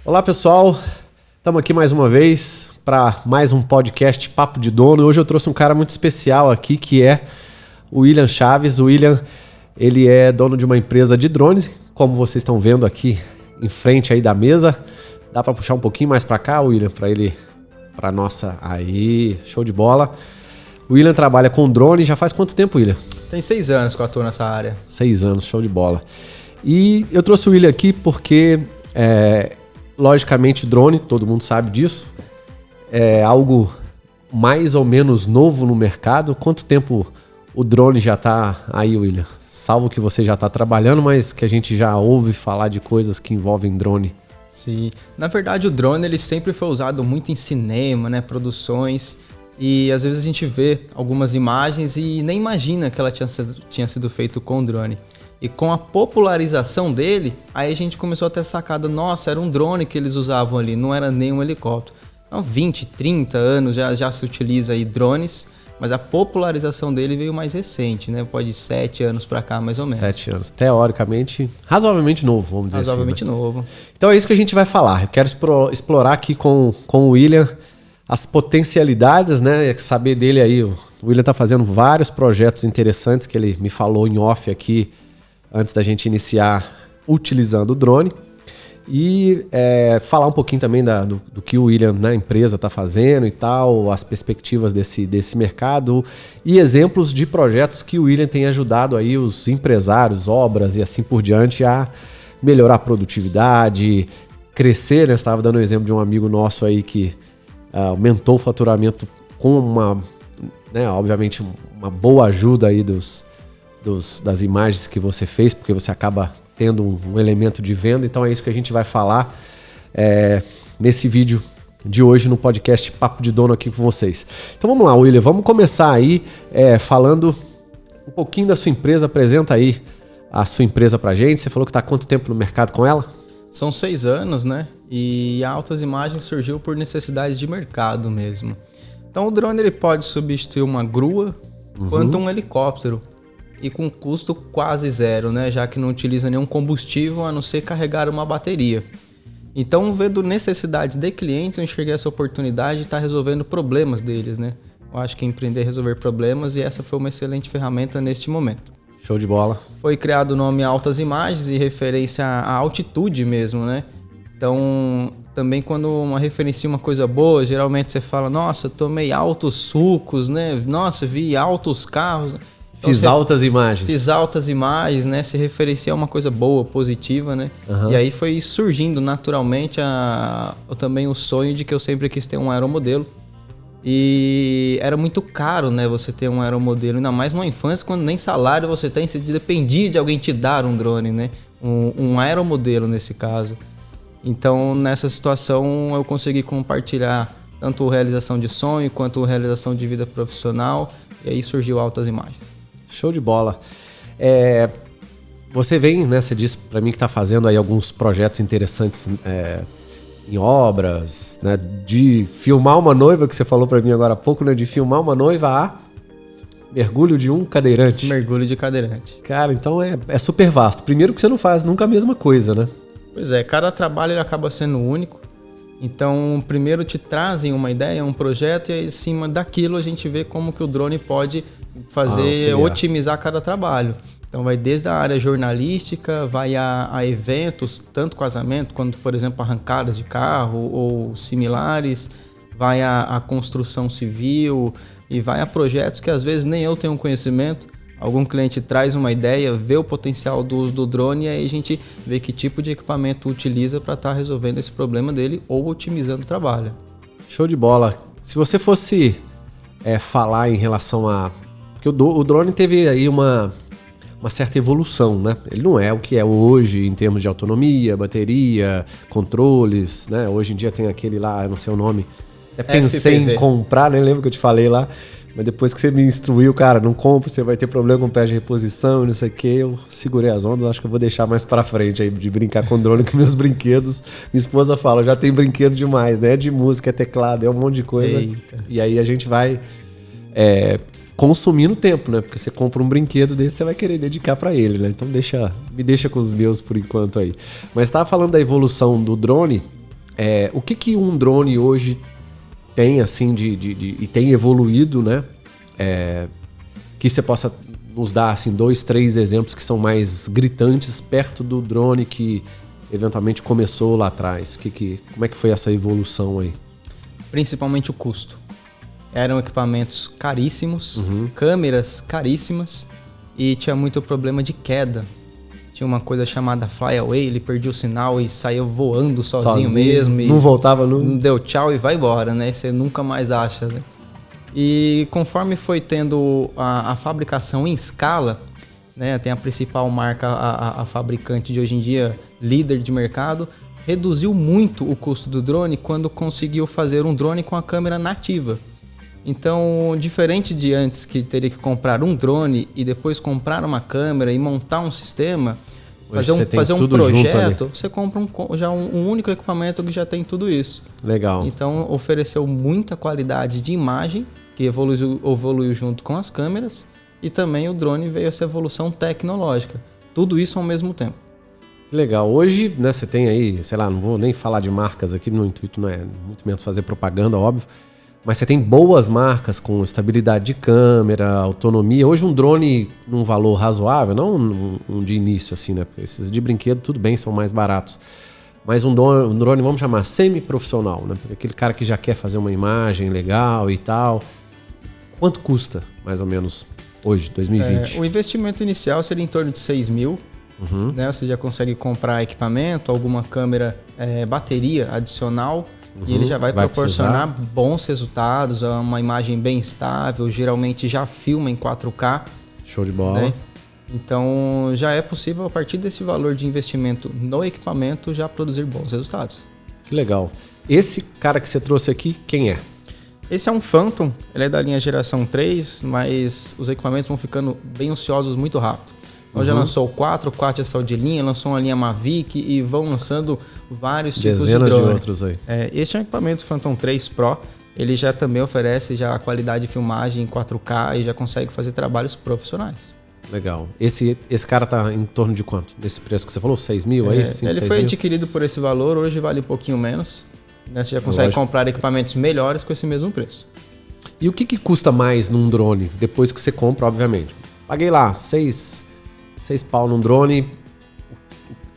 Olá pessoal, estamos aqui mais uma vez para mais um podcast Papo de Dono. Hoje eu trouxe um cara muito especial aqui que é o William Chaves. O William, ele é dono de uma empresa de drones, como vocês estão vendo aqui em frente aí da mesa. Dá para puxar um pouquinho mais para cá, William, para nossa... Aí, show de bola. O William trabalha com drone já faz quanto tempo, William? Tem 6 anos que eu atuo nessa área. 6 anos, show de bola. E eu trouxe o William aqui porque... logicamente, drone, todo mundo sabe disso, é algo mais ou menos novo no mercado. Quanto tempo o drone já está aí, William? Salvo que você já está trabalhando, mas que a gente já ouve falar de coisas que envolvem drone. Sim, na verdade o drone ele sempre foi usado muito em cinema, né, produções, e às vezes a gente vê algumas imagens e nem imagina que ela tinha sido feito com drone. E com a popularização dele, aí a gente começou a ter sacada, nossa, era um drone que eles usavam ali, não era nem um helicóptero. Então 20, 30 anos já se utiliza aí drones, mas a popularização dele veio mais recente, né? Pode ir 7 anos para cá, mais ou menos. 7 anos, teoricamente, razoavelmente novo, vamos dizer razoavelmente assim. Razoavelmente novo. Então é isso que a gente vai falar. Eu quero explorar aqui com o William as potencialidades, né? Saber dele aí. O William está fazendo vários projetos interessantes que ele me falou em off aqui, antes da gente iniciar utilizando o drone, e falar um pouquinho também do que o William na empresa está fazendo e tal, as perspectivas desse mercado e exemplos de projetos que o William tem ajudado aí os empresários, obras e assim por diante a melhorar a produtividade, crescer, né? Você estava dando um exemplo de um amigo nosso aí que aumentou o faturamento com obviamente uma boa ajuda aí das imagens que você fez, porque você acaba tendo um elemento de venda. Então é isso que a gente vai falar nesse vídeo de hoje no podcast Papo de Dono aqui com vocês. Então vamos lá, William, vamos começar aí falando um pouquinho da sua empresa. Apresenta aí a sua empresa pra gente. Você falou que está há quanto tempo no mercado com ela? São 6 anos, né? E a Altas Imagens surgiu por necessidade de mercado mesmo. Então o drone ele pode substituir uma grua quanto um helicóptero. E com custo quase zero, né? Já que não utiliza nenhum combustível a não ser carregar uma bateria. Então, vendo necessidades de clientes, eu enxerguei essa oportunidade de estar resolvendo problemas deles, né? Eu acho que empreender é resolver problemas e essa foi uma excelente ferramenta neste momento. Show de bola. Foi criado o nome Altas Imagens em referência à altitude mesmo, né? Então, também quando referencia uma coisa boa, geralmente você fala, nossa, tomei altos sucos, né? Nossa, vi altos carros. Então, Fiz altas imagens, né? Se referencia a uma coisa boa, positiva, né? Uhum. E aí foi surgindo naturalmente também o sonho de que eu sempre quis ter um aeromodelo. E era muito caro, né? Você ter um aeromodelo, ainda mais numa infância, quando nem salário você tem, você dependia de alguém te dar um drone, né? Um aeromodelo nesse caso. Então, nessa situação, eu consegui compartilhar tanto a realização de sonho, quanto a realização de vida profissional. E aí surgiu Altas Imagens. Show de bola. Você vem, né? Você disse para mim que está fazendo aí alguns projetos interessantes em obras, né? De filmar uma noiva, que você falou para mim agora há pouco, né? De filmar uma noiva a mergulho de um cadeirante. Mergulho de cadeirante. Cara, então é super vasto. Primeiro que você não faz nunca a mesma coisa, né? Pois é, cada trabalho ele acaba sendo único. Então, primeiro te trazem uma ideia, um projeto, e aí, em cima daquilo a gente vê como que o drone pode fazer, otimizar cada trabalho. Então, vai desde a área jornalística, vai a eventos, tanto casamento, quanto, por exemplo, arrancadas de carro ou similares, vai a construção civil e vai a projetos que às vezes nem eu tenho conhecimento. Algum cliente traz uma ideia, vê o potencial do uso do drone e aí a gente vê que tipo de equipamento utiliza para estar resolvendo esse problema dele ou otimizando o trabalho. Show de bola. Se você fosse falar em relação a... Porque o drone teve aí uma certa evolução, né? Ele não é o que é hoje em termos de autonomia, bateria, controles, né? Hoje em dia tem aquele lá, eu não sei o nome. Pensei em comprar, nem lembro que eu te falei lá. Mas depois que você me instruiu, cara, não compra, você vai ter problema com o pé de reposição e não sei o que. Eu segurei as ondas, acho que eu vou deixar mais pra frente aí de brincar com drone, que meus brinquedos. Minha esposa fala, já tem brinquedo demais, né? É de música, é teclado, é um monte de coisa. Eita. E aí a gente vai consumindo tempo, né? Porque você compra um brinquedo desse, você vai querer dedicar pra ele, né? Então me deixa com os meus por enquanto aí. Mas tava falando da evolução do drone. O que um drone hoje tem, assim, e tem evoluído, né? Que você possa nos dar, assim, 2, 3 exemplos que são mais gritantes perto do drone que eventualmente começou lá atrás. Como é que foi essa evolução aí? Principalmente o custo. Eram equipamentos caríssimos, câmeras caríssimas e tinha muito problema de queda. Tinha uma coisa chamada fly away, ele perdia o sinal e saía voando sozinho mesmo. Não voltava, não deu tchau e vai embora, né? Você nunca mais acha, né? E conforme foi tendo a fabricação em escala, né? Tem a principal marca, a fabricante de hoje em dia, líder de mercado, reduziu muito o custo do drone quando conseguiu fazer um drone com a câmera nativa. Então, diferente de antes que teria que comprar um drone e depois comprar uma câmera e montar um sistema, fazer um projeto, você compra um único equipamento que já tem tudo isso. Legal. Então, ofereceu muita qualidade de imagem, que evoluiu junto com as câmeras, e também o drone veio essa evolução tecnológica. Tudo isso ao mesmo tempo. Legal. Hoje, né, você tem aí, sei lá, não vou nem falar de marcas aqui, no intuito não é muito menos fazer propaganda, óbvio. Mas você tem boas marcas com estabilidade de câmera, autonomia. Hoje um drone num valor razoável, não um de início assim, né? Porque esses de brinquedo, tudo bem, são mais baratos. Mas um drone, vamos chamar, semi-profissional, né? Aquele cara que já quer fazer uma imagem legal e tal. Quanto custa, mais ou menos, hoje, 2020? O investimento inicial seria em torno de 6 mil. Né? Você já consegue comprar equipamento, alguma câmera, bateria adicional. E ele já vai proporcionar bons resultados, uma imagem bem estável, geralmente já filma em 4K. Show de bola. Né? Então já é possível, a partir desse valor de investimento no equipamento, já produzir bons resultados. Que legal. Esse cara que você trouxe aqui, quem é? Esse é um Phantom, ele é da linha geração 3, mas os equipamentos vão ficando bem ociosos muito rápido. Então já lançou o 4 já saiu de linha, lançou uma linha Mavic e vão lançando vários tipos de drone. Dezenas de outros aí. Esse é um equipamento Phantom 3 Pro, ele já também oferece já a qualidade de filmagem em 4K e já consegue fazer trabalhos profissionais. Legal. Esse cara tá em torno de quanto? Desse preço que você falou? 6 mil? Ele foi adquirido por esse valor, hoje vale um pouquinho menos. Né? Você já consegue comprar equipamentos melhores com esse mesmo preço. E o que custa mais num drone, depois que você compra, obviamente? Paguei lá 6 pau num drone.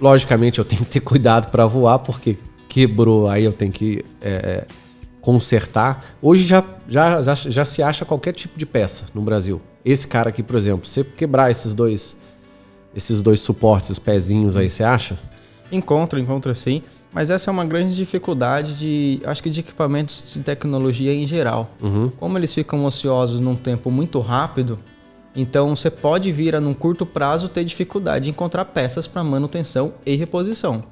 Logicamente eu tenho que ter cuidado para voar, porque quebrou, aí eu tenho que consertar. Hoje já se acha qualquer tipo de peça no Brasil. Esse cara aqui, por exemplo, se quebrar esses dois suportes, os pezinhos aí, você acha? Encontra sim. Mas essa é uma grande dificuldade de equipamentos de tecnologia em geral. Como eles ficam ociosos num tempo muito rápido, então você pode vir a num curto prazo ter dificuldade de encontrar peças para manutenção e reposição.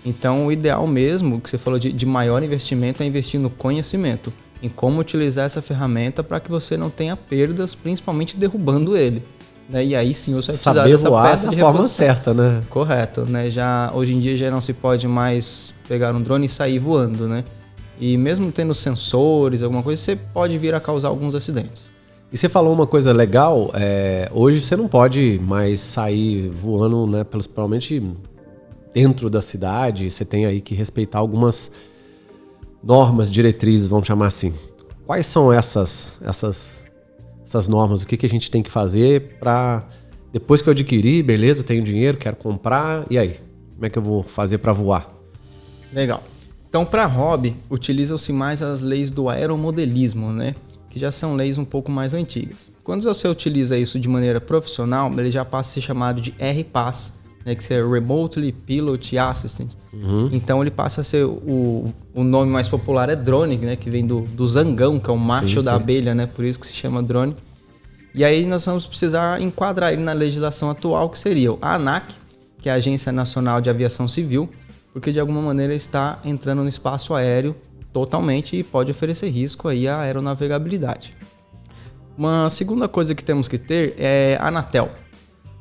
Então o ideal mesmo, que você falou de maior investimento, é investir no conhecimento, em como utilizar essa ferramenta para que você não tenha perdas, principalmente derrubando ele. Né? E aí sim você vai precisar dessa peça de reposição. Forma certa, né? Correto, né? Hoje em dia já não se pode mais pegar um drone e sair voando, né? E mesmo tendo sensores, alguma coisa, você pode vir a causar alguns acidentes. E você falou uma coisa legal, hoje você não pode mais sair voando, né? Provavelmente dentro da cidade, você tem aí que respeitar algumas normas, diretrizes, vamos chamar assim. Quais são essas normas? O que a gente tem que fazer para, depois que eu adquirir, beleza, eu tenho dinheiro, quero comprar, e aí? Como é que eu vou fazer para voar? Legal. Então, para hobby, utilizam-se mais as leis do aeromodelismo, né? Que já são leis um pouco mais antigas. Quando você utiliza isso de maneira profissional, ele já passa a ser chamado de RPAS, né? Que é Remotely Pilot Assistant. Então ele passa a ser o nome mais popular é drone, né? Que vem do zangão, que é o macho da abelha, né? Por isso que se chama drone. E aí nós vamos precisar enquadrar ele na legislação atual, que seria a ANAC, que é a Agência Nacional de Aviação Civil, porque de alguma maneira está entrando no espaço aéreo totalmente e pode oferecer risco aí à aeronavegabilidade. Uma segunda coisa que temos que ter é a Anatel.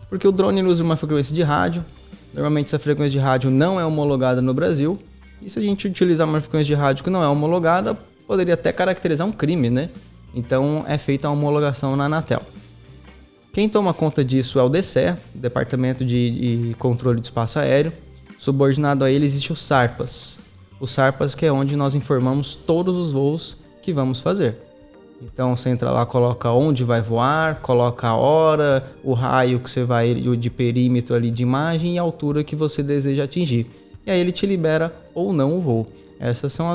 Porque o drone usa uma frequência de rádio. Normalmente essa frequência de rádio não é homologada no Brasil. E se a gente utilizar uma frequência de rádio que não é homologada, poderia até caracterizar um crime, né? Então é feita a homologação na Anatel. Quem toma conta disso é o DCE, Departamento de Controle de Espaço Aéreo. Subordinado a ele existe o SARPAS. O SARPAS que é onde nós informamos todos os voos que vamos fazer. Então você entra lá, coloca onde vai voar, coloca a hora, o raio que você vai, de perímetro ali de imagem e a altura que você deseja atingir. E aí ele te libera ou não o voo. Essas são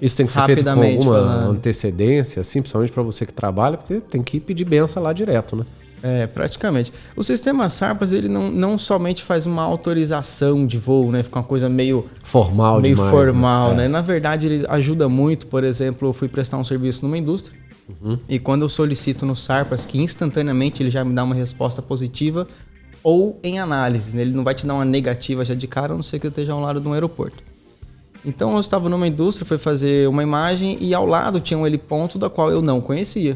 Isso tem que ser feito com alguma antecedência, assim, principalmente para você que trabalha, porque tem que pedir benção lá direto, né? É, praticamente. O sistema SARPAS, ele não somente faz uma autorização de voo, né? Fica uma coisa meio formal demais, né? Na verdade, ele ajuda muito. Por exemplo, eu fui prestar um serviço numa indústria e quando eu solicito no SARPAS, que instantaneamente ele já me dá uma resposta positiva ou em análise, né? Ele não vai te dar uma negativa já de cara, a não ser que eu esteja ao lado de um aeroporto. Então, eu estava numa indústria, fui fazer uma imagem e ao lado tinha um heliponto da qual eu não conhecia.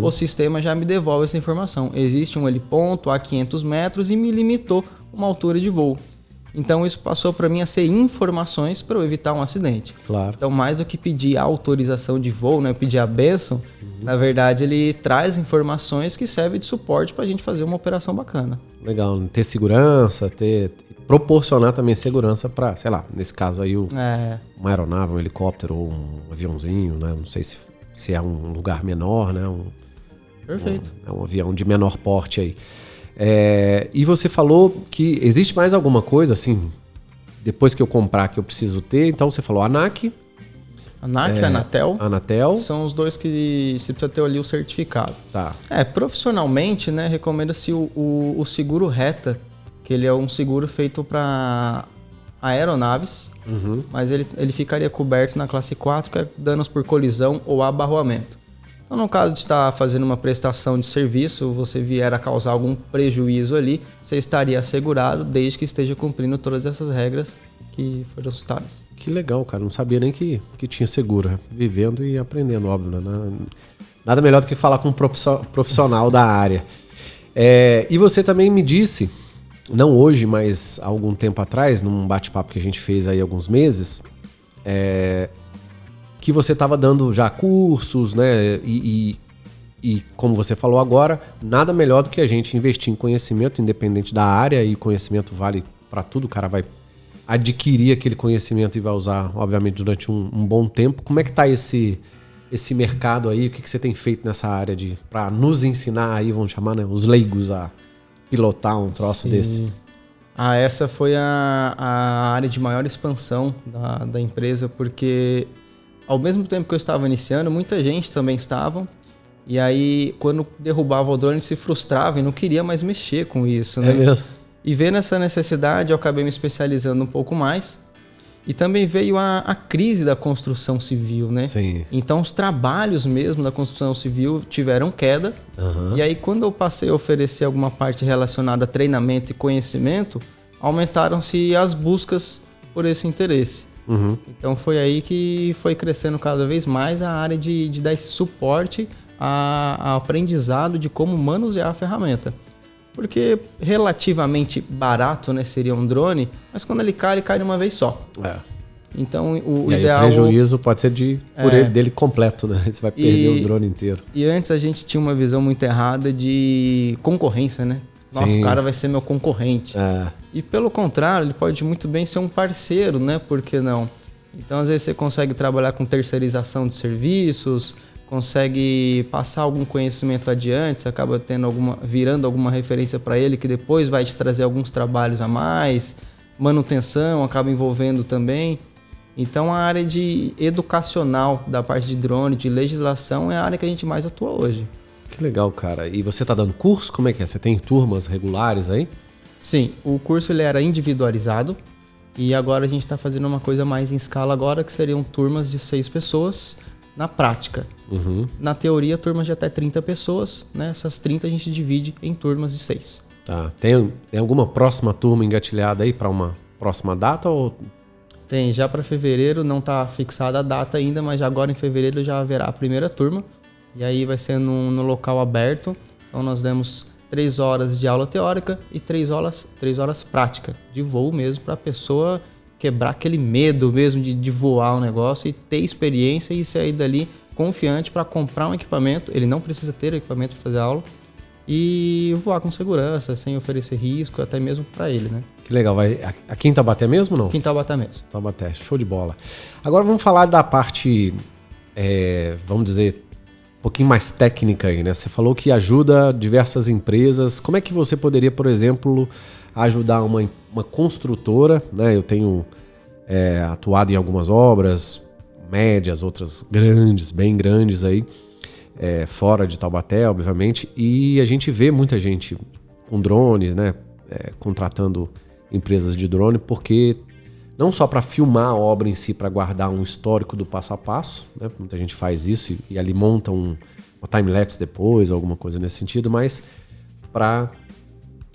O sistema já me devolve essa informação. Existe um heliponto a 500 metros e me limitou uma altura de voo. Então isso passou para mim a ser informações para eu evitar um acidente. Claro. Então mais do que pedir a autorização de voo, né, pedir a bênção, na verdade ele traz informações que servem de suporte para a gente fazer uma operação bacana. Legal, ter segurança, proporcionar também segurança para, sei lá, nesse caso aí uma aeronave, um helicóptero ou um aviãozinho, né? Não sei se é um lugar menor, né? Perfeito. Um avião de menor porte aí. E você falou que existe mais alguma coisa, assim, depois que eu comprar que eu preciso ter. Então você falou ANAC. ANAC e Anatel. São os dois que você precisa ter ali o certificado. Tá. Profissionalmente, né, recomenda-se o seguro RETA, que ele é um seguro feito para aeronaves, mas ele ficaria coberto na classe 4, que é danos por colisão ou abarroamento. Então, no caso de estar fazendo uma prestação de serviço, você vier a causar algum prejuízo ali, você estaria assegurado desde que esteja cumprindo todas essas regras que foram citadas. Que legal, cara. Não sabia nem que tinha seguro. Vivendo e aprendendo, óbvio, né? Nada melhor do que falar com um profissional da área. E você também me disse, não hoje, mas há algum tempo atrás, num bate-papo que a gente fez aí há alguns meses, que você estava dando já cursos, né? E como você falou agora, nada melhor do que a gente investir em conhecimento, independente da área, e conhecimento vale para tudo. O cara vai adquirir aquele conhecimento e vai usar, obviamente, durante um bom tempo. Como é que tá esse mercado aí? O que você tem feito nessa área para nos ensinar aí, vamos chamar, né, os leigos a pilotar um troço desse? Essa foi a área de maior expansão da empresa, porque ao mesmo tempo que eu estava iniciando, muita gente também estava. E aí, quando derrubava o drone, se frustrava e não queria mais mexer com isso, né? É mesmo? E vendo essa necessidade, eu acabei me especializando um pouco mais. E também veio a crise da construção civil, né? Sim. Então, os trabalhos mesmo da construção civil tiveram queda. E aí, quando eu passei a oferecer alguma parte relacionada a treinamento e conhecimento, aumentaram-se as buscas por esse interesse. Então, foi aí que foi crescendo cada vez mais a área de dar esse suporte ao aprendizado de como manusear a ferramenta. Porque relativamente barato, né, seria um drone, mas quando ele cai de uma vez só. Então o ideal... o prejuízo pode ser dele completo, né? Você vai perder o drone inteiro. E antes a gente tinha uma visão muito errada de concorrência, né? Nossa, o cara vai ser meu concorrente. E pelo contrário, ele pode muito bem ser um parceiro, né? Por que não? Então às vezes você consegue trabalhar com terceirização de serviços, consegue passar algum conhecimento adiante, você acaba virando alguma referência para ele, que depois vai te trazer alguns trabalhos a mais, manutenção acaba envolvendo também. Então a área educacional da parte de drone, de legislação, é a área que a gente mais atua hoje. Que legal, cara. E você tá dando curso? Como é que é? Você tem turmas regulares aí? Sim, o curso ele era individualizado e agora a gente está fazendo uma coisa mais em escala agora, que seriam turmas de 6 pessoas, na prática. Na teoria, turmas de até 30 pessoas, né? Essas 30 a gente divide em turmas de 6. Tá. Tem alguma próxima turma engatilhada aí para uma próxima data? Ou... Tem, já para fevereiro, não está fixada a data ainda, mas já agora em fevereiro já haverá a primeira turma. E aí vai ser no local aberto. Então nós demos 3 horas de aula teórica e 3 horas prática, de voo mesmo, para a pessoa quebrar aquele medo mesmo de voar o negócio e ter experiência e sair dali confiante para comprar um equipamento. Ele não precisa ter equipamento para fazer aula e voar com segurança, sem oferecer risco, até mesmo para ele, né? Que legal. Vai aqui em Taubaté mesmo, não? Aqui em Taubaté mesmo. Taubaté, show de bola. Agora vamos falar da parte, vamos dizer, um pouquinho mais técnica aí, né? Você falou que ajuda diversas empresas. Como é que você poderia, por exemplo, ajudar uma construtora, né? Eu tenho atuado em algumas obras médias, outras grandes, bem grandes aí, fora de Taubaté, obviamente, e a gente vê muita gente com drones, né? Contratando empresas de drone, porque não só para filmar a obra em si, para guardar um histórico do passo a passo, né? Muita gente faz isso e ali monta uma time-lapse depois, ou alguma coisa nesse sentido, mas para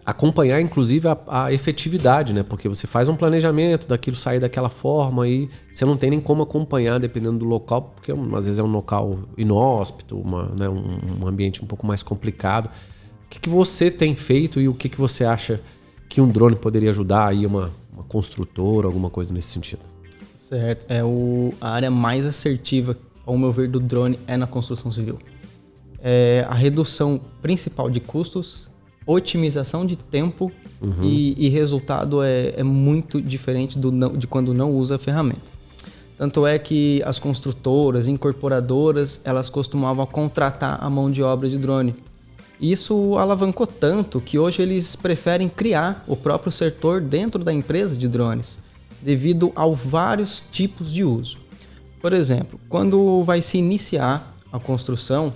acompanhar, inclusive, a efetividade, né? Porque você faz um planejamento daquilo sair daquela forma e você não tem nem como acompanhar, dependendo do local, porque às vezes é um local inóspito, um ambiente um pouco mais complicado. O que você tem feito e o que você acha que um drone poderia ajudar aí uma construtora, alguma coisa nesse sentido? Certo. A área mais assertiva, ao meu ver, do drone é na construção civil. A redução principal de custos, otimização de tempo e resultado é muito diferente de quando não usa a ferramenta. Tanto é que as construtoras, incorporadoras, elas costumavam contratar a mão de obra de drone. Isso alavancou tanto que hoje eles preferem criar o próprio setor dentro da empresa de drones, devido aos vários tipos de uso. Por exemplo, quando vai se iniciar a construção,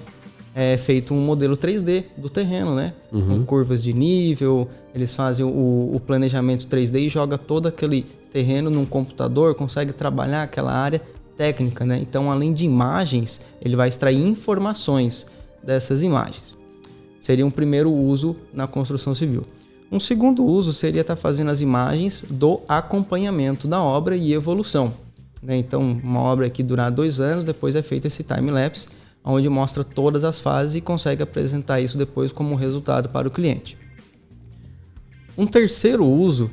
é feito um modelo 3D do terreno, né? Com curvas de nível, eles fazem o planejamento 3D e joga todo aquele terreno num computador, consegue trabalhar aquela área técnica, né? Então, além de imagens, ele vai extrair informações dessas imagens. Seria um primeiro uso na construção civil. Um segundo uso seria estar fazendo as imagens do acompanhamento da obra e evolução, né? Então, uma obra que durar 2 anos, depois é feito esse time-lapse, onde mostra todas as fases e consegue apresentar isso depois como resultado para o cliente. Um terceiro uso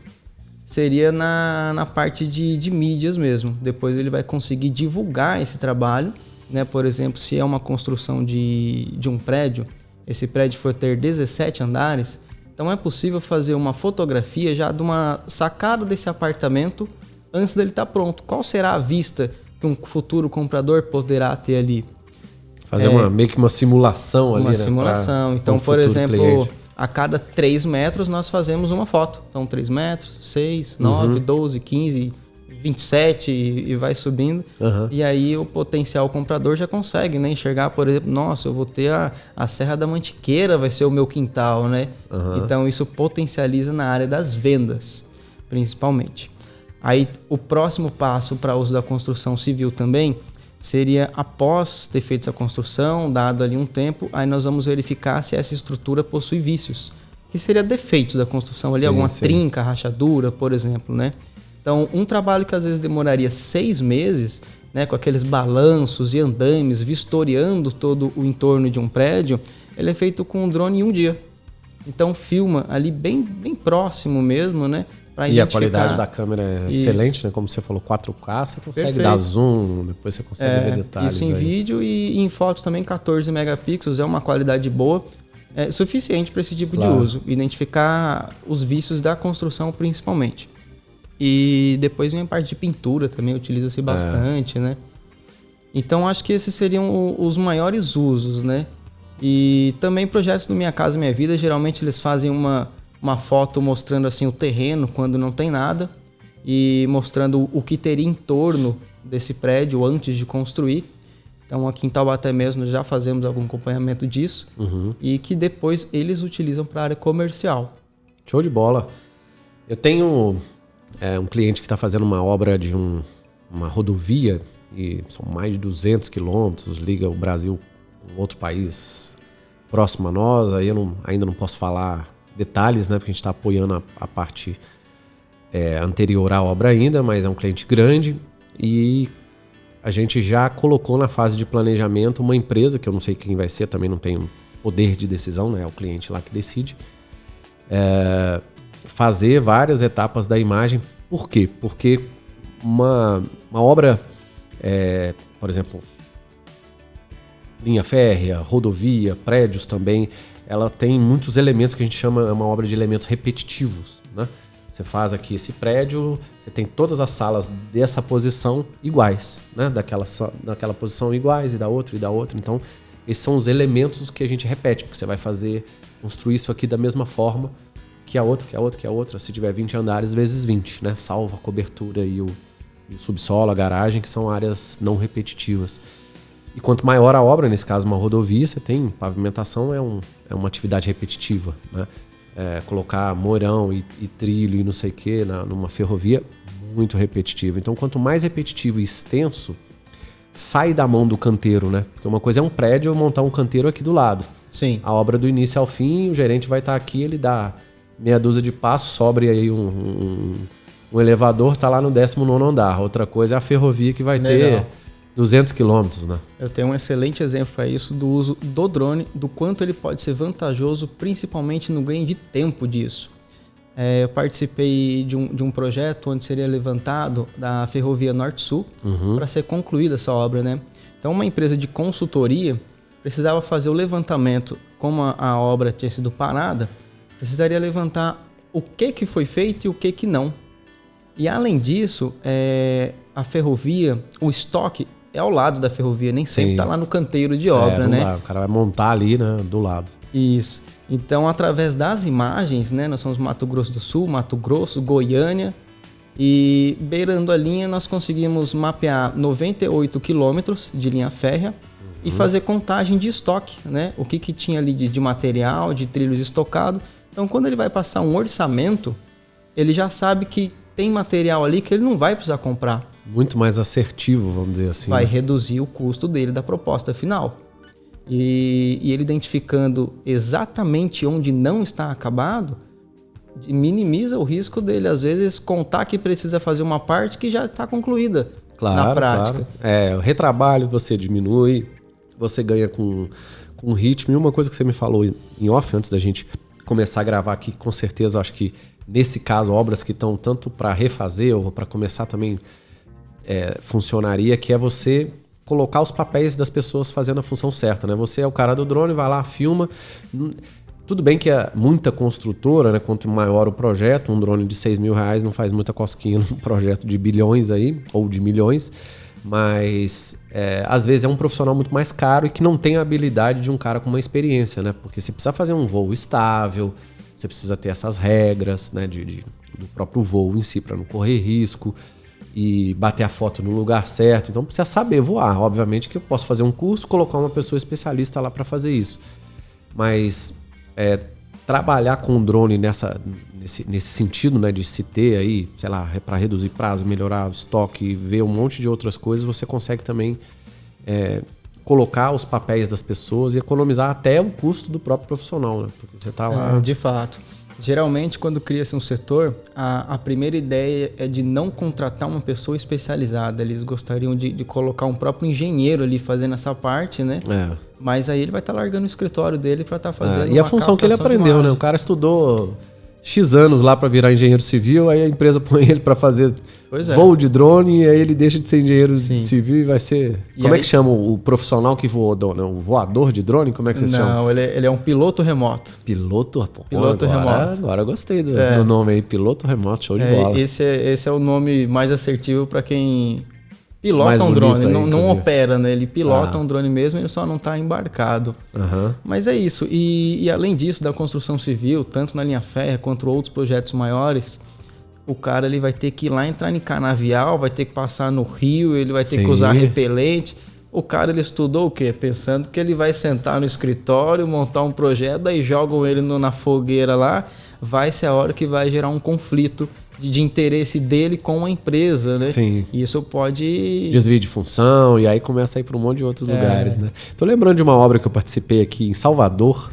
seria na parte de mídias mesmo. Depois ele vai conseguir divulgar esse trabalho, né? Por exemplo, se é uma construção de um prédio, esse prédio for ter 17 andares, então é possível fazer uma fotografia já de uma sacada desse apartamento antes dele estar pronto. Qual será a vista que um futuro comprador poderá ter ali? Fazer meio que uma simulação ali, né? Uma simulação. Então, por exemplo, cliente, a cada 3 metros nós fazemos uma foto. Então, 3 metros, 6, 9, 12, 15, 27 e vai subindo. E aí o potencial comprador já consegue, né, enxergar, por exemplo, nossa, eu vou ter a Serra da Mantiqueira, vai ser o meu quintal, né? Então, isso potencializa na área das vendas, principalmente. Aí, o próximo passo para uso da construção civil também seria, após ter feito essa construção, dado ali um tempo, aí nós vamos verificar se essa estrutura possui vícios, que seria defeitos da construção ali, alguma trinca, rachadura, por exemplo, né? Então, um trabalho que às vezes demoraria 6 meses, né, com aqueles balanços e andames, vistoriando todo o entorno de um prédio, ele é feito com um drone em 1 dia. Então, filma ali bem próximo mesmo, né? E a qualidade da câmera é excelente, né? Como você falou, 4K, você consegue dar zoom, depois você consegue ver detalhes. Isso em vídeo e em fotos também, 14 megapixels, é uma qualidade boa, suficiente para esse tipo de uso. Identificar os vícios da construção principalmente. E depois vem a parte de pintura também, utiliza-se bastante, né? Então, acho que esses seriam os maiores usos, né? E também projetos do Minha Casa Minha Vida, geralmente eles fazem uma foto mostrando assim o terreno quando não tem nada e mostrando o que teria em torno desse prédio antes de construir. Então, aqui em Taubaté mesmo já fazemos algum acompanhamento disso e que depois eles utilizam para a área comercial. Show de bola. Eu tenho um cliente que está fazendo uma obra de uma rodovia e são mais de 200 quilômetros, liga o Brasil com outro país próximo a nós. Aí eu ainda não posso falar detalhes, né? Porque a gente está apoiando a parte anterior à obra ainda, mas é um cliente grande e a gente já colocou na fase de planejamento uma empresa, que eu não sei quem vai ser, também não tenho poder de decisão, né? É o cliente lá que decide. Fazer várias etapas da imagem. Por quê? Porque uma obra, por exemplo, linha férrea, rodovia, prédios também, ela tem muitos elementos que a gente chama uma obra de elementos repetitivos, né? Você faz aqui esse prédio, você tem todas as salas dessa posição iguais, né? Daquela posição iguais e da outra. Então, esses são os elementos que a gente repete, porque você vai construir isso aqui da mesma forma que a outra. Se tiver 20 andares, vezes 20, né? Salvo a cobertura e o subsolo, a garagem, que são áreas não repetitivas. E quanto maior a obra, nesse caso uma rodovia, você tem pavimentação, é uma atividade repetitiva, né? Colocar morão e trilho e não sei o que numa ferrovia, muito repetitivo. Então, quanto mais repetitivo e extenso, sai da mão do canteiro, né? Porque uma coisa é um prédio, montar um canteiro aqui do lado. Sim. A obra do início ao fim, o gerente vai estar aqui, ele dá meia dúzia de passos, sobre aí um elevador, tá lá no 19º andar. Outra coisa é a ferrovia que vai ter 200 quilômetros, né? Eu tenho um excelente exemplo para isso do uso do drone, do quanto ele pode ser vantajoso, principalmente no ganho de tempo disso. Eu participei de um projeto onde seria levantado da Ferrovia Norte-Sul para ser concluída essa obra, né? Então, uma empresa de consultoria precisava fazer o levantamento, como a obra tinha sido parada, precisaria levantar o que foi feito e o que não. E, além disso, a ferrovia, o estoque é ao lado da ferrovia, nem sempre está lá no canteiro de obra, né? Lado. O cara vai montar ali, né, do lado. Isso. Então, através das imagens, né, nós somos Mato Grosso do Sul, Mato Grosso, Goiânia, e beirando a linha nós conseguimos mapear 98 quilômetros de linha férrea e fazer contagem de estoque, né? O que tinha ali de material, de trilhos estocado. Então, quando ele vai passar um orçamento, ele já sabe que tem material ali que ele não vai precisar comprar. Muito mais assertivo, vamos dizer assim. Vai reduzir o custo dele da proposta final. E ele identificando exatamente onde não está acabado, minimiza o risco dele, às vezes, contar que precisa fazer uma parte que já está concluída na prática. Claro. O retrabalho você diminui, você ganha com ritmo. E uma coisa que você me falou em off, antes da gente começar a gravar aqui, com certeza, acho que nesse caso, obras que estão tanto para refazer ou para começar também funcionaria, que é você colocar os papéis das pessoas fazendo a função certa, né? Você é o cara do drone, vai lá, filma. Tudo bem que é muita construtora, né? Quanto maior o projeto, um drone de R$6.000 não faz muita cosquinha num projeto de bilhões aí, ou de milhões, mas às vezes é um profissional muito mais caro e que não tem a habilidade de um cara com uma experiência, né? Porque você precisa fazer um voo estável, você precisa ter essas regras, né, do próprio voo em si, para não correr risco e bater a foto no lugar certo. Então precisa saber voar. Obviamente que eu posso fazer um curso, colocar uma pessoa especialista lá para fazer isso. Mas trabalhar com o drone nesse sentido, né, de se ter aí, sei lá, para reduzir prazo, melhorar o estoque, ver um monte de outras coisas, você consegue também colocar os papéis das pessoas e economizar até o custo do próprio profissional, né? Porque você tá lá... De fato. Geralmente, quando cria-se um setor, a primeira ideia é de não contratar uma pessoa especializada. Eles gostariam de colocar um próprio engenheiro ali fazendo essa parte, né? Mas aí ele vai estar largando o escritório dele para estar fazendo e a função que ele aprendeu, né? O cara estudou X anos lá para virar engenheiro civil, aí a empresa põe ele para fazer voo de drone, e aí ele deixa de ser engenheiro civil e vai ser... Como é que chama o profissional que voou? O voador de drone? Como é que você chama? Não, ele é um piloto remoto. Piloto remoto. Agora eu gostei do nome aí, piloto remoto, show de bola. Esse é o nome mais assertivo para quem pilota um drone, aí, não opera, né? Ele pilota um drone mesmo, ele só não está embarcado. Mas é isso. E além disso, da construção civil, tanto na linha férrea quanto outros projetos maiores, o cara ele vai ter que ir lá entrar em canavial, vai ter que passar no rio, ele vai ter que usar repelente. O cara ele estudou o quê? Pensando que ele vai sentar no escritório, montar um projeto, daí jogam ele na fogueira lá, vai ser a hora que vai gerar um conflito de interesse dele com a empresa, né? Sim. E isso pode... Desvio de função, e aí começa a ir para um monte de outros lugares, né? Tô lembrando de uma obra que eu participei aqui em Salvador,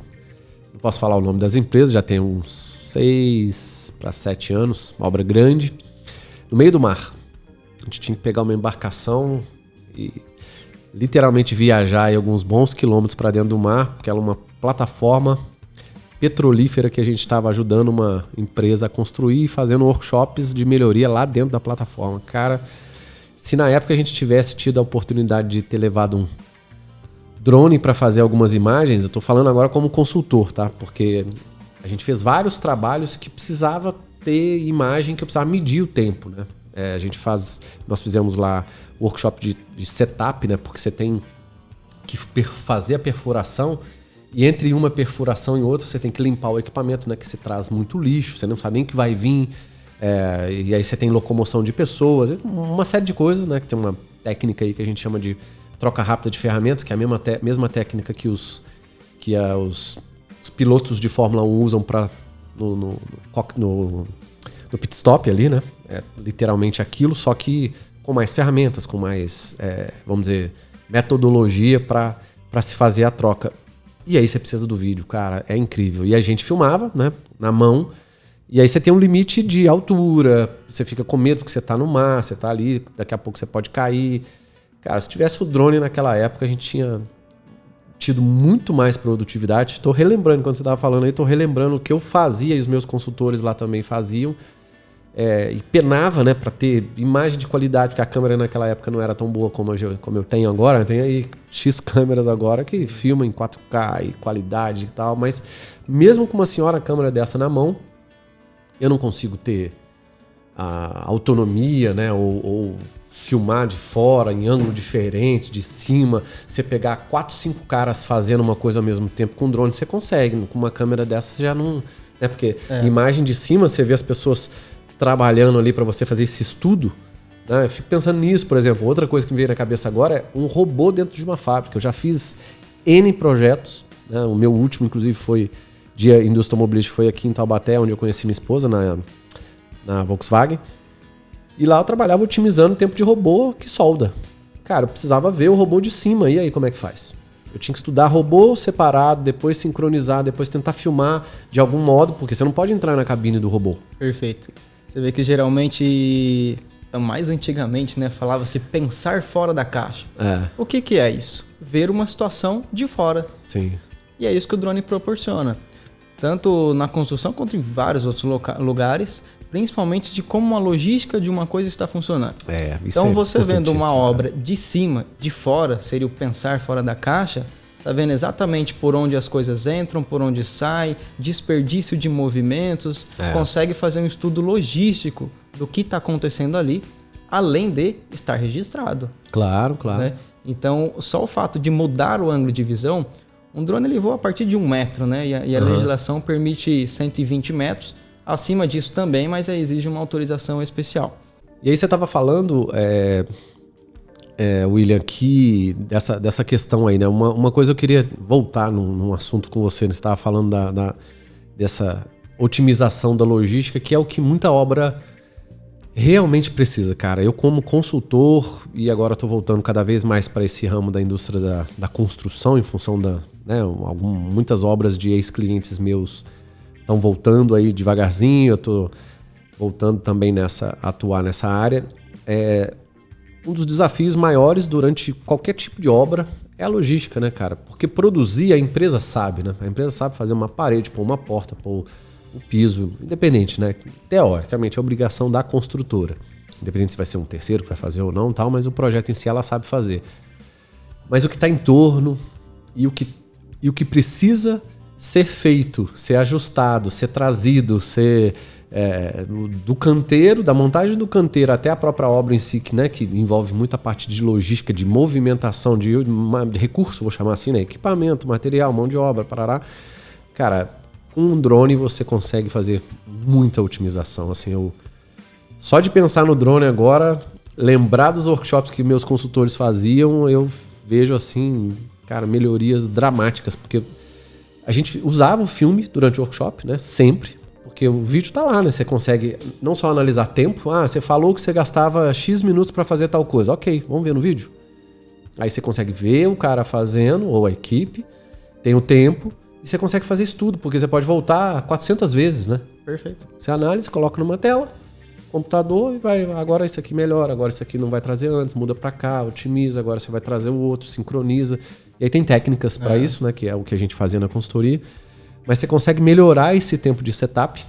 não posso falar o nome das empresas, já tem uns 6 para 7 anos, uma obra grande, no meio do mar. A gente tinha que pegar uma embarcação e literalmente viajar aí alguns bons quilômetros para dentro do mar, porque ela é uma plataforma petrolífera que a gente estava ajudando uma empresa a construir e fazendo workshops de melhoria lá dentro da plataforma. Cara, se na época a gente tivesse tido a oportunidade de ter levado um drone para fazer algumas imagens, eu tô falando agora como consultor, tá? Porque a gente fez vários trabalhos que precisava ter imagem, que eu precisava medir o tempo, né? Nós fizemos lá workshop de setup, né? Porque você tem que fazer a perfuração e entre uma perfuração e outra você tem que limpar o equipamento, né? Que você traz muito lixo, você não sabe nem que vai vir, e aí você tem locomoção de pessoas, uma série de coisas, né? Que tem uma técnica aí que a gente chama de troca rápida de ferramentas, que é a mesma técnica que os pilotos de Fórmula 1 usam no pit stop ali, né? É literalmente aquilo, só que com mais ferramentas, com mais, vamos dizer, metodologia para se fazer a troca. E aí você precisa do vídeo, cara, é incrível. E a gente filmava, né, na mão, e aí você tem um limite de altura, você fica com medo porque você tá no mar, você tá ali, daqui a pouco você pode cair. Cara, se tivesse o drone naquela época, a gente tinha tido muito mais produtividade. Estou relembrando, quando você estava falando aí, estou relembrando o que eu fazia e os meus consultores lá também faziam. E penava, né, para ter imagem de qualidade, porque a câmera naquela época não era tão boa como eu tenho agora. Tem aí X câmeras agora que filmam em 4K e qualidade e tal, mas mesmo com uma senhora câmera dessa na mão, eu não consigo ter a autonomia, né, ou filmar de fora, em ângulo diferente, de cima, você pegar 4, 5 caras fazendo uma coisa ao mesmo tempo com drone, você consegue. Com uma câmera dessa já não... Né? Porque imagem de cima, você vê as pessoas trabalhando ali para você fazer esse estudo, né? Eu fico pensando nisso, por exemplo. Outra coisa que me veio na cabeça agora é um robô dentro de uma fábrica. Eu já fiz N projetos, né? O meu último, inclusive, foi Dia Indústria Automobilística, foi aqui em Taubaté, onde eu conheci minha esposa, na Volkswagen. E lá eu trabalhava otimizando o tempo de robô que solda. Cara, eu precisava ver o robô de cima. E aí, como é que faz? Eu tinha que estudar robô separado, depois sincronizar, depois tentar filmar de algum modo, porque você não pode entrar na cabine do robô. Perfeito. Você vê que geralmente, mais antigamente, né, falava-se pensar fora da caixa. O que é isso? Ver uma situação de fora. Sim. E é isso que o drone proporciona. Tanto na construção quanto em vários outros lugares, principalmente de como a logística de uma coisa está funcionando. Então você vendo uma obra de cima, de fora, seria o pensar fora da caixa, tá vendo exatamente por onde as coisas entram, por onde saem, desperdício de movimentos, consegue fazer um estudo logístico do que está acontecendo ali, além de estar registrado. Claro. Né? Então, só o fato de mudar o ângulo de visão, um drone ele voa a partir de 1 metro, né? E a legislação permite 120 metros, acima disso também, mas exige uma autorização especial. E aí você estava falando, William, que dessa questão aí, né? Uma coisa eu queria voltar num assunto com você, né? Você estava falando dessa otimização da logística, que é o que muita obra realmente precisa, cara. Eu como consultor, e agora estou voltando cada vez mais para esse ramo da indústria da construção, em função muitas obras de ex-clientes meus estão voltando aí devagarzinho, eu estou voltando também a atuar nessa área. Um dos desafios maiores durante qualquer tipo de obra é a logística, né, cara? Porque produzir, a empresa sabe, né? A empresa sabe fazer uma parede, pôr uma porta, pôr o piso, independente, né? Teoricamente, é obrigação da construtora. Independente se vai ser um terceiro que vai fazer ou não, tal, mas o projeto em si ela sabe fazer. Mas o que está em torno e o que precisa ser feito, ser ajustado, ser trazido, ser do canteiro, da montagem do canteiro até a própria obra em si, né, que envolve muita parte de logística, de movimentação, de recurso, vou chamar assim, né, equipamento, material, mão de obra, parará. Cara, com um drone você consegue fazer muita otimização. Assim, só de pensar no drone agora, lembrar dos workshops que meus consultores faziam, eu vejo assim, cara, melhorias dramáticas, porque a gente usava o filme durante o workshop, né? Sempre. Porque o vídeo tá lá, né? Você consegue não só analisar tempo. Você falou que você gastava X minutos para fazer tal coisa. Ok, vamos ver no vídeo. Aí você consegue ver o cara fazendo, ou a equipe, tem o tempo, e você consegue fazer isso tudo, porque você pode voltar 400 vezes, né? Perfeito. Você analisa, coloca numa tela, computador e vai, agora isso aqui melhora, agora isso aqui não vai trazer antes, muda para cá, otimiza, agora você vai trazer o outro, sincroniza. E aí tem técnicas para isso, né, que é o que a gente fazia na consultoria. Mas você consegue melhorar esse tempo de setup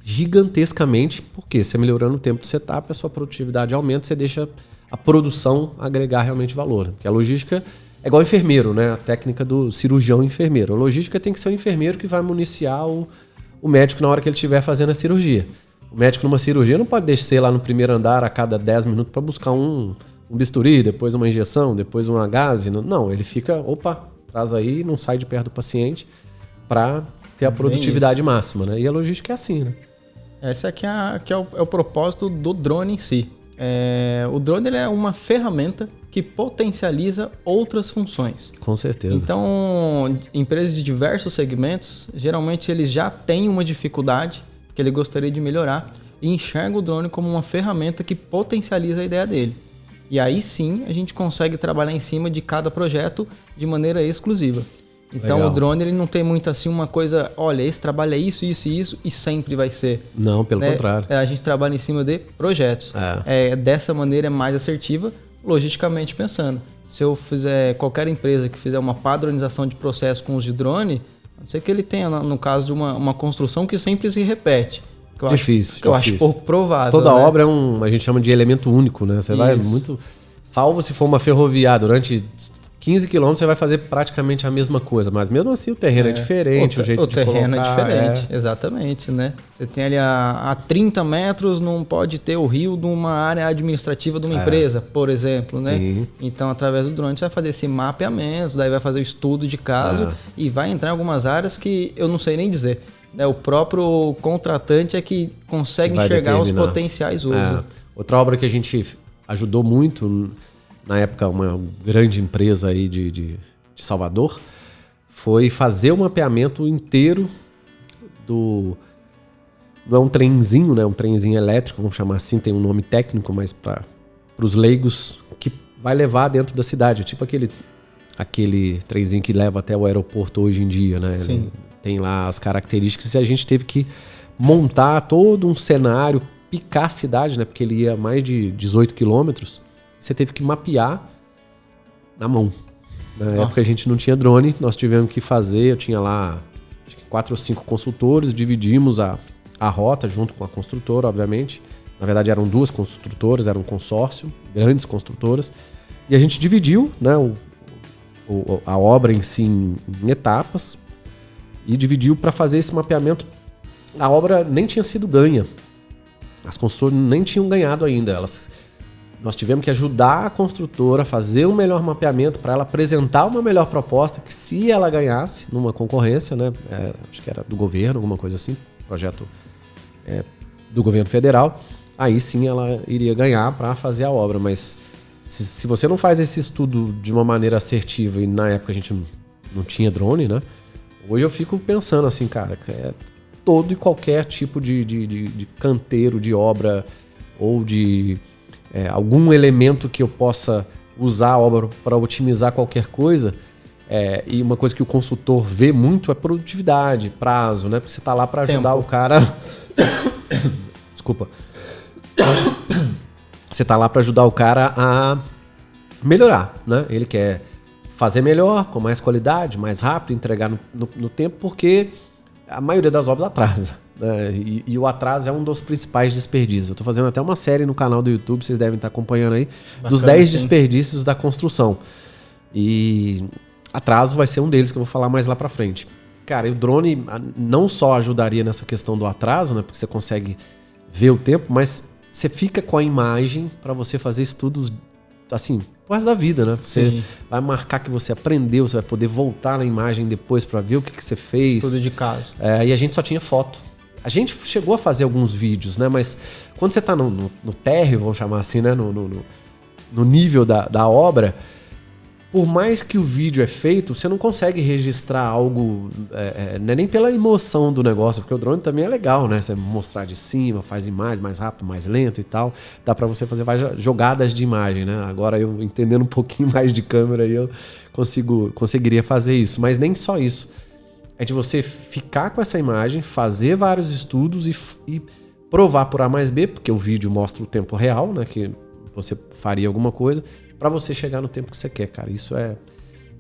gigantescamente, porque você melhorando o tempo de setup, a sua produtividade aumenta, você deixa a produção agregar realmente valor. Porque a logística é igual enfermeiro, né? A técnica do cirurgião enfermeiro. A logística tem que ser o enfermeiro que vai municiar o médico na hora que ele estiver fazendo a cirurgia. O médico numa cirurgia não pode descer lá no primeiro andar a cada 10 minutos para buscar um bisturi, depois uma injeção, depois uma gaze. Não, ele fica, traz aí, não sai de perto do paciente para ter a produtividade máxima, né? E a logística é assim, né? Esse aqui é o propósito do drone em si. O drone ele é uma ferramenta que potencializa outras funções. Com certeza. Então, empresas de diversos segmentos, geralmente eles já têm uma dificuldade que ele gostaria de melhorar e enxerga o drone como uma ferramenta que potencializa a ideia dele. E aí sim, a gente consegue trabalhar em cima de cada projeto de maneira exclusiva. Então, legal. O drone ele não tem muito assim uma coisa, olha, esse trabalho é isso, isso e isso, e sempre vai ser. Não, pelo contrário. A gente trabalha em cima de projetos. Dessa maneira é mais assertiva, logisticamente pensando. Se eu fizer, qualquer empresa que fizer uma padronização de processo com uso de drone, a não ser que ele tenha, no caso de uma construção que sempre se repete. Que eu difícil. Eu acho pouco provável. Toda obra a gente chama de elemento único, né? Você vai muito... Salvo se for uma ferroviária, durante 15 quilômetros você vai fazer praticamente a mesma coisa, mas mesmo assim o terreno é diferente, o jeito de colocar... O terreno é diferente, exatamente, né? Você tem ali a 30 metros, não pode ter o rio de uma área administrativa de uma empresa, por exemplo, né? Sim. Então, através do drone, você vai fazer esse mapeamento, daí vai fazer o estudo de caso e vai entrar em algumas áreas que eu não sei nem dizer. O próprio contratante é que consegue enxergar os potenciais usos. Outra obra que a gente ajudou muito... Na época, uma grande empresa aí de Salvador, foi fazer o mapeamento inteiro do... Não é um trenzinho, né? Um trenzinho elétrico, vamos chamar assim, tem um nome técnico, mas para os leigos, que vai levar dentro da cidade. Tipo aquele trenzinho que leva até o aeroporto hoje em dia, né? Sim. Ele tem lá as características e a gente teve que montar todo um cenário, picar a cidade, né? Porque ele ia mais de 18 quilômetros. Você teve que mapear na mão. Na época a gente não tinha drone, nós tivemos que fazer, eu tinha lá acho que 4 ou 5 consultores, dividimos a rota junto com a construtora, obviamente. Na verdade eram 2 construtoras, era um consórcio, grandes construtoras. E a gente dividiu, né, a obra em si em etapas e dividiu para fazer esse mapeamento. A obra nem tinha sido ganha. As construtoras nem tinham ganhado ainda, nós tivemos que ajudar a construtora a fazer um melhor mapeamento para ela apresentar uma melhor proposta que se ela ganhasse numa concorrência, né, acho que era do governo, alguma coisa assim, projeto do governo federal, aí sim ela iria ganhar para fazer a obra. Mas se você não faz esse estudo de uma maneira assertiva, e na época a gente não tinha drone, né, hoje eu fico pensando assim, cara, que todo e qualquer tipo de canteiro, de obra ou de... algum elemento que eu possa usar a obra para otimizar qualquer coisa, e uma coisa que o consultor vê muito é produtividade, prazo, né? Porque você está lá para ajudar o cara... Desculpa. Você está lá para ajudar o cara a melhorar, né? Ele quer fazer melhor, com mais qualidade, mais rápido, entregar no tempo, porque a maioria das obras atrasa. E o atraso é um dos principais desperdícios. Eu tô fazendo até uma série no canal do YouTube, vocês devem estar acompanhando aí, bacana, dos 10 desperdícios da construção. E atraso vai ser um deles que eu vou falar mais lá pra frente. Cara, e o drone não só ajudaria nessa questão do atraso, né? Porque você consegue ver o tempo, mas você fica com a imagem para você fazer estudos assim, pro resto da vida, né? Você vai marcar que você aprendeu, você vai poder voltar na imagem depois para ver o que você fez. Estudo de caso. E a gente só tinha foto. A gente chegou a fazer alguns vídeos, né? Mas quando você tá no térreo, vamos chamar assim, né? No nível da obra, por mais que o vídeo é feito, você não consegue registrar algo, não é nem pela emoção do negócio, porque o drone também é legal, né? Você mostrar de cima, faz imagem mais rápido, mais lento e tal. Dá pra você fazer várias jogadas de imagem, né? Agora eu entendendo um pouquinho mais de câmera, eu conseguiria fazer isso. Mas nem só isso. É de você ficar com essa imagem, fazer vários estudos e provar por A mais B, porque o vídeo mostra o tempo real, né? Que você faria alguma coisa, para você chegar no tempo que você quer, cara. Isso é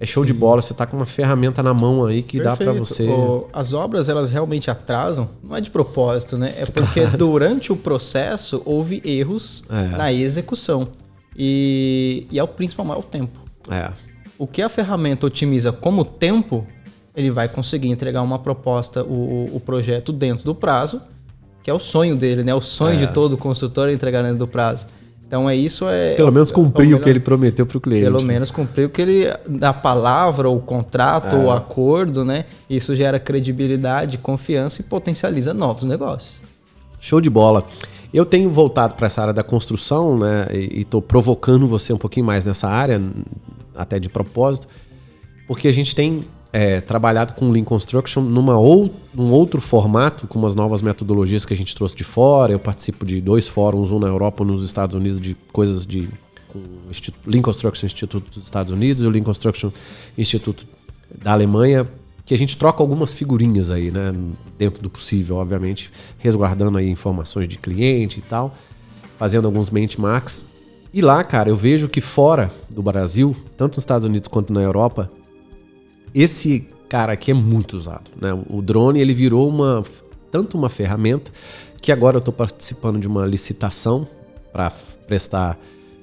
show de bola. Você tá com uma ferramenta na mão aí que dá para você... As obras, elas realmente atrasam, não é de propósito, né? É porque durante o processo houve erros na execução. E é o principal é o tempo. O que a ferramenta otimiza como tempo, ele vai conseguir entregar uma proposta, o projeto dentro do prazo, que é o sonho dele, né? O sonho de todo construtor é entregar dentro do prazo. Então pelo menos cumprir o que ele prometeu para o cliente. Pelo menos cumprir o que ele... da palavra, o contrato, o acordo, né? Isso gera credibilidade, confiança e potencializa novos negócios. Show de bola. Eu tenho voltado para essa área da construção, né? E estou provocando você um pouquinho mais nessa área, até de propósito, porque a gente tem trabalhado com Lean Construction num outro formato, com umas novas metodologias que a gente trouxe de fora. Eu participo de 2 fóruns, um na Europa, um nos Estados Unidos, de coisas com o Lean Construction Instituto dos Estados Unidos e o Lean Construction Instituto da Alemanha, que a gente troca algumas figurinhas aí, né? Dentro do possível, obviamente, resguardando aí informações de cliente e tal, fazendo alguns benchmarks. E lá, cara, eu vejo que fora do Brasil, tanto nos Estados Unidos quanto na Europa, esse cara aqui é muito usado, né? O drone, ele virou tanto uma ferramenta que agora eu estou participando de uma licitação para prestar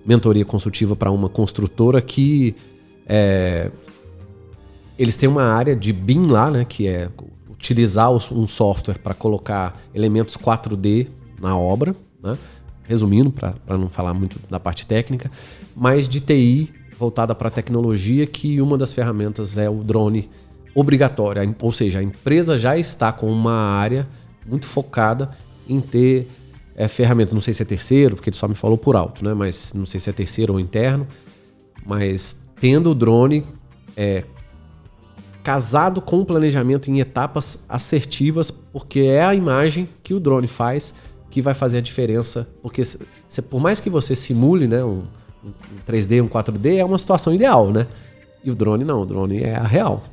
mentoria consultiva para uma construtora que eles têm uma área de BIM lá, né? Que é utilizar um software para colocar elementos 4D na obra, né? Resumindo, para não falar muito da parte técnica, mas de TI voltada para a tecnologia, que uma das ferramentas é o drone obrigatório. Ou seja, a empresa já está com uma área muito focada em ter ferramentas. Não sei se é terceiro, porque ele só me falou por alto, né? Mas não sei se é terceiro ou interno. Mas tendo o drone casado com o planejamento em etapas assertivas, porque é a imagem que o drone faz que vai fazer a diferença. Porque por mais que você simule, né, um 3D, um 4D, é uma situação ideal, né? E o drone não, o drone é a real.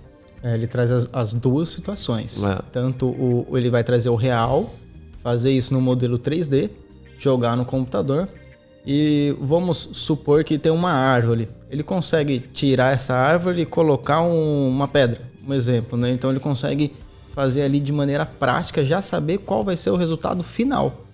Ele traz as duas situações. Tanto ele vai trazer o real, fazer isso no modelo 3D, jogar no computador, e vamos supor que tem uma árvore. Ele consegue tirar essa árvore e colocar uma pedra, um exemplo, né? Então ele consegue fazer ali de maneira prática, já saber qual vai ser o resultado final.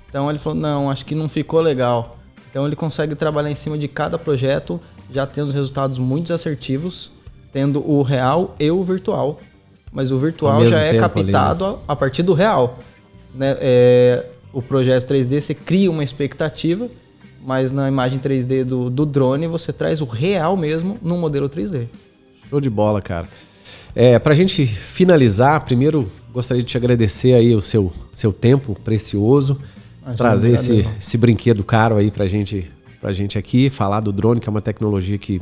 Então ele falou, não, acho que não ficou legal. Então ele consegue trabalhar em cima de cada projeto, já tendo os resultados muito assertivos, tendo o real e o virtual. Mas o virtual já é captado ali, né? A partir do real, né? O projeto 3D você cria uma expectativa, mas na imagem 3D do drone você traz o real mesmo no modelo 3D. Show de bola, cara. Pra gente finalizar, primeiro gostaria de te agradecer aí o seu tempo precioso. Trazer esse brinquedo caro aí pra gente aqui, falar do drone, que é uma tecnologia que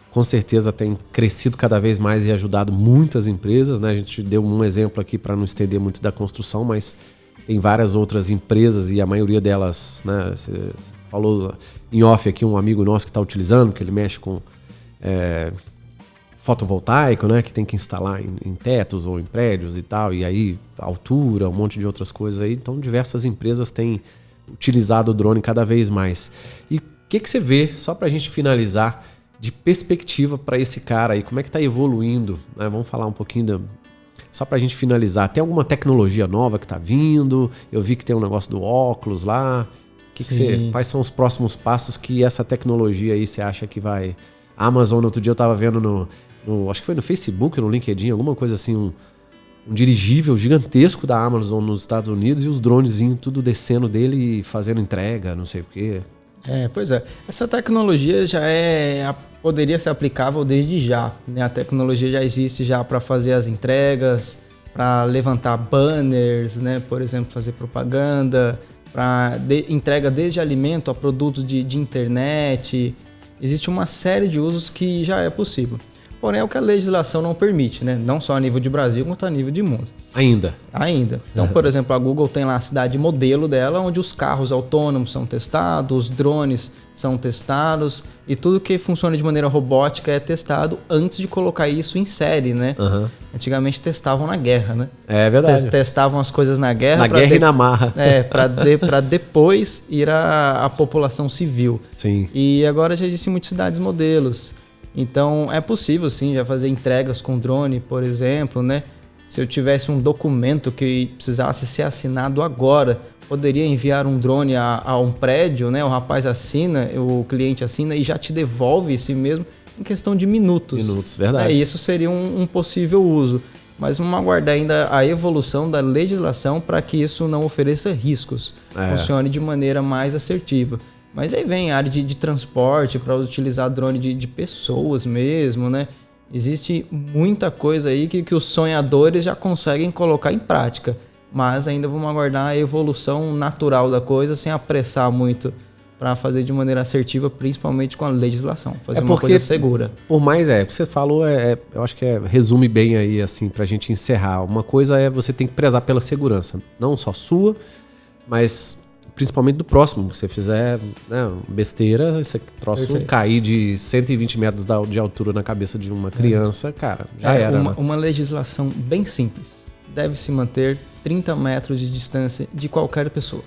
com certeza tem crescido cada vez mais e ajudado muitas empresas, né? A gente deu um exemplo aqui para não estender muito da construção, mas tem várias outras empresas e a maioria delas, né? Você falou em off aqui um amigo nosso que está utilizando, que ele mexe com fotovoltaico, né? Que tem que instalar em tetos ou em prédios e tal, e aí altura, um monte de outras coisas aí. Então diversas empresas têm utilizado o drone cada vez mais. E o que você vê, só para a gente finalizar, de perspectiva para esse cara aí? Como é que está evoluindo, né? Vamos falar um pouquinho só para a gente finalizar. Tem alguma tecnologia nova que está vindo? Eu vi que tem um negócio do óculos lá. Quais são os próximos passos que essa tecnologia aí você acha que vai... A Amazon, outro dia eu estava vendo acho que foi no Facebook, no LinkedIn, alguma coisa assim, um dirigível gigantesco da Amazon nos Estados Unidos e os dronezinhos tudo descendo dele e fazendo entrega, não sei o quê. Pois é. Essa tecnologia já poderia ser aplicável desde já, né? A tecnologia já existe já para fazer as entregas, para levantar banners, né? Por exemplo, fazer propaganda, para entrega desde alimento a produtos de internet. Existe uma série de usos que já é possível. Porém, é o que a legislação não permite, né? Não só a nível de Brasil, quanto a nível de mundo. Ainda. Então, por exemplo, a Google tem lá a cidade modelo dela, onde os carros autônomos são testados, os drones são testados e tudo que funciona de maneira robótica é testado antes de colocar isso em série, né? Antigamente testavam na guerra, né? É verdade. Testavam as coisas na guerra. Na guerra e na marra. Para depois ir à população civil. Sim. E agora já existem muitas cidades modelos. Então, é possível, sim, já fazer entregas com drone, por exemplo, né? Se eu tivesse um documento que precisasse ser assinado agora, poderia enviar um drone a um prédio, né? O rapaz assina, o cliente assina e já te devolve esse mesmo em questão de minutos. Verdade. Isso seria um possível uso. Mas vamos aguardar ainda a evolução da legislação para que isso não ofereça riscos. Funcione de maneira mais assertiva. Mas aí vem a área de transporte para utilizar drone de pessoas mesmo, né? Existe muita coisa aí que os sonhadores já conseguem colocar em prática. Mas ainda vamos aguardar a evolução natural da coisa sem apressar muito para fazer de maneira assertiva, principalmente com a legislação. Fazer uma coisa segura. Por mais o que você falou, eu acho que resume bem aí, assim, pra gente encerrar. Uma coisa é você tem que prezar pela segurança. Não só sua, mas principalmente do próximo. Se você fizer, né, besteira, esse troço cair de 120 metros de altura na cabeça de uma criança, cara, já era. Uma legislação bem simples. Deve se manter 30 metros de distância de qualquer pessoa.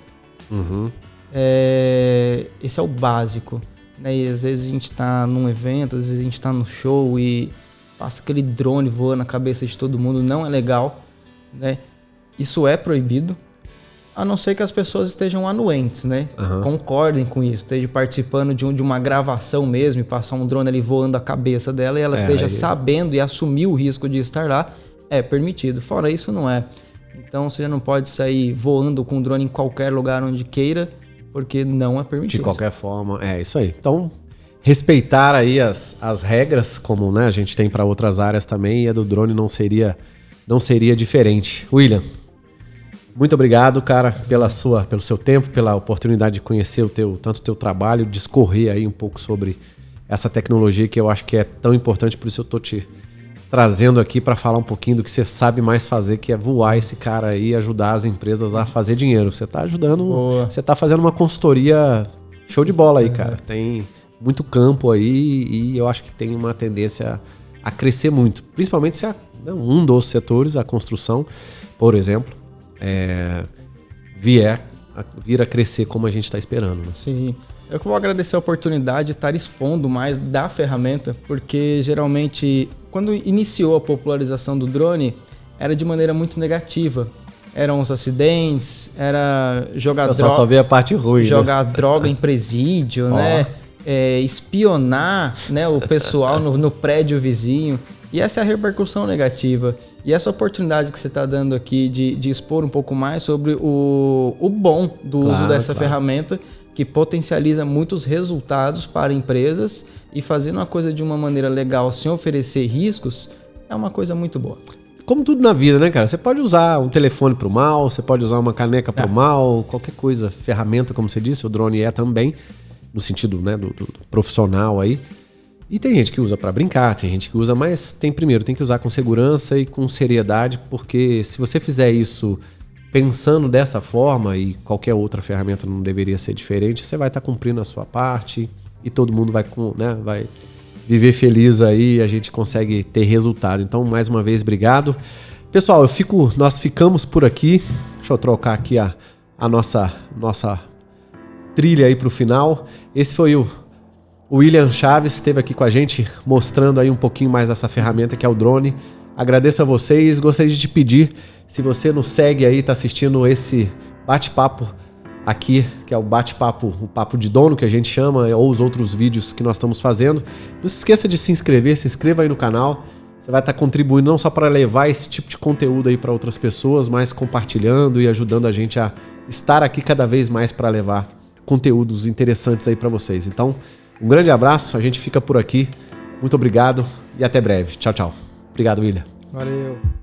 Esse é o básico, né? E às vezes a gente tá num evento, às vezes a gente tá no show e passa aquele drone voando na cabeça de todo mundo, não é legal, né? Isso é proibido, a não ser que as pessoas estejam anuentes, né? Concordem com isso, estejam participando de uma gravação mesmo e passar um drone ali voando a cabeça dela e ela esteja sabendo e assumir o risco de estar lá, é permitido. Fora isso, não é. Então você já não pode sair voando com o drone em qualquer lugar onde queira, porque não é permitido. De qualquer forma, é isso aí. Então, respeitar aí as regras, como, né, a gente tem para outras áreas também, e a do drone não seria diferente. William, muito obrigado, cara, pelo seu tempo, pela oportunidade de conhecer tanto o teu trabalho, discorrer aí um pouco sobre essa tecnologia que eu acho que é tão importante, por isso eu tô te trazendo aqui para falar um pouquinho do que você sabe mais fazer, que é voar esse cara aí e ajudar as empresas a fazer dinheiro. Você tá ajudando, você tá fazendo uma consultoria show de bola aí, cara. Tem muito campo aí e eu acho que tem uma tendência a crescer muito. Principalmente se um dos setores, a construção, por exemplo, vir a crescer como a gente está esperando. Né? Sim. Eu vou agradecer a oportunidade de estar expondo mais da ferramenta, porque geralmente, quando iniciou a popularização do drone, era de maneira muito negativa. Eram os acidentes, era jogar droga. Só vê a parte ruim. Jogar droga em presídio, né? Espionar, né, o pessoal no prédio vizinho. E essa é a repercussão negativa. E essa oportunidade que você está dando aqui de expor um pouco mais sobre o bom do uso dessa ferramenta, que potencializa muitos resultados para empresas e fazendo uma coisa de uma maneira legal sem oferecer riscos, é uma coisa muito boa. Como tudo na vida, né, cara? Você pode usar um telefone pro mal, você pode usar uma caneca pro mal, qualquer coisa, ferramenta, como você disse, o drone também, no sentido, né, do profissional aí. E tem gente que usa para brincar, tem gente que usa, mas tem que usar com segurança e com seriedade, porque se você fizer isso pensando dessa forma, e qualquer outra ferramenta não deveria ser diferente, você vai estar cumprindo a sua parte e todo mundo vai viver feliz aí e a gente consegue ter resultado. Então, mais uma vez, obrigado. Pessoal, nós ficamos por aqui. Deixa eu trocar aqui a nossa trilha aí para o final. Esse foi o William Chaves, esteve aqui com a gente mostrando aí um pouquinho mais dessa ferramenta que é o drone. Agradeço a vocês, gostaria de te pedir, se você nos segue aí, está assistindo esse bate-papo aqui, que é o o papo de dono que a gente chama, ou os outros vídeos que nós estamos fazendo. Não se esqueça de se inscreva aí no canal, você vai estar contribuindo não só para levar esse tipo de conteúdo aí para outras pessoas, mas compartilhando e ajudando a gente a estar aqui cada vez mais para levar conteúdos interessantes aí para vocês. Então, um grande abraço, a gente fica por aqui, muito obrigado e até breve. Tchau, tchau. Obrigado, William. Valeu.